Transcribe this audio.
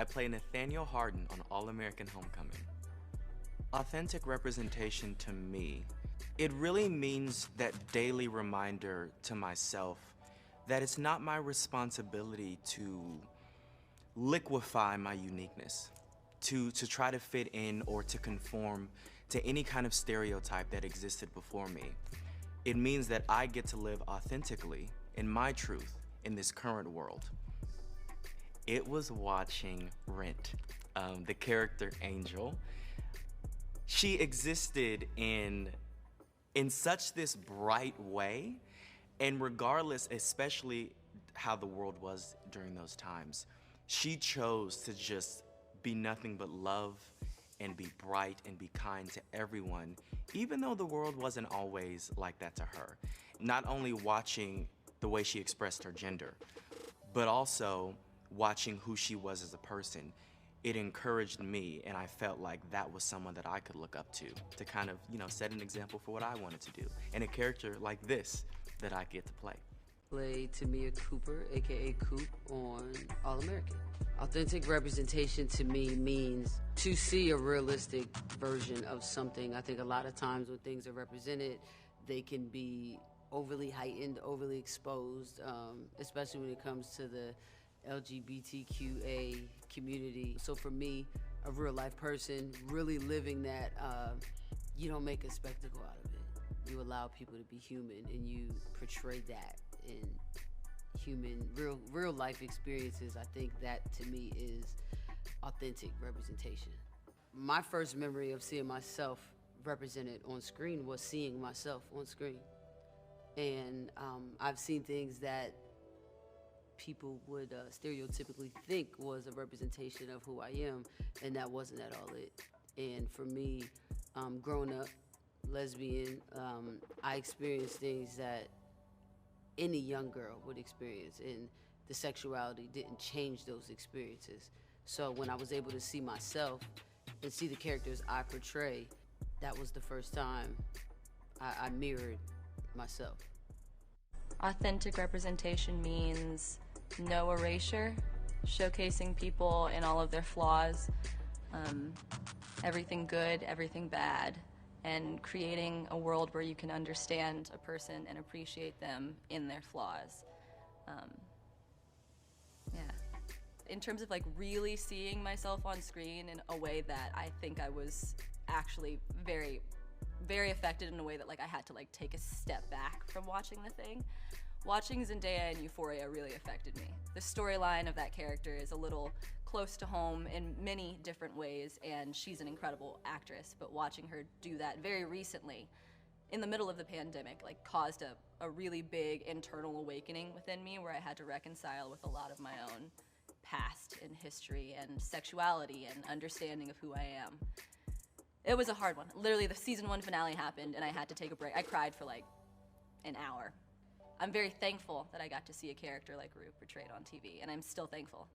I play Nathaniel Harden on All-American Homecoming. Authentic representation to me, it really means that daily reminder to myself that it's not my responsibility to liquefy my uniqueness, to try to fit in or to conform to any kind of stereotype that existed before me. It means that I get to live authentically in my truth in this current world. It was watching Rent, the character Angel. She existed in such this bright way, and regardless, especially how the world was during those times, she chose to just be nothing but love and be bright and be kind to everyone, even though the world wasn't always like that to her. Not only watching the way she expressed her gender, but also watching who she was as a person. It encouraged me, and I felt like that was someone that I could look up to kind of, set an example for what I wanted to do. And a character like this that I get to play. Play Tamia Cooper, aka Coop, on All-American. Authentic representation to me means to see a realistic version of something. I think a lot of times when things are represented, they can be overly heightened, overly exposed, especially when it comes to the LGBTQA community. So for me, a real life person, really living that, you don't make a spectacle out of it. You allow people to be human, and you portray that in human, real life experiences. I think that to me is authentic representation. My first memory of seeing myself represented on screen was seeing myself on screen. And I've seen things that people would stereotypically think was a representation of who I am, and that wasn't at all it. And for me, growing up lesbian, I experienced things that any young girl would experience, and the sexuality didn't change those experiences. So when I was able to see myself and see the characters I portray, that was the first time I mirrored myself. Authentic representation means no erasure, showcasing people in all of their flaws, everything good, everything bad, and creating a world where you can understand a person and appreciate them in their flaws. In terms of really seeing myself on screen in a way that I think I was actually very, very affected in a way that I had to take a step back from watching the thing. Watching Zendaya in Euphoria really affected me. The storyline of that character is a little close to home in many different ways, and she's an incredible actress, but watching her do that very recently, in the middle of the pandemic, caused a really big internal awakening within me where I had to reconcile with a lot of my own past and history and sexuality and understanding of who I am. It was a hard one. Literally, the season 1 finale happened and I had to take a break. I cried for an hour. I'm very thankful that I got to see a character like Rue portrayed on TV, and I'm still thankful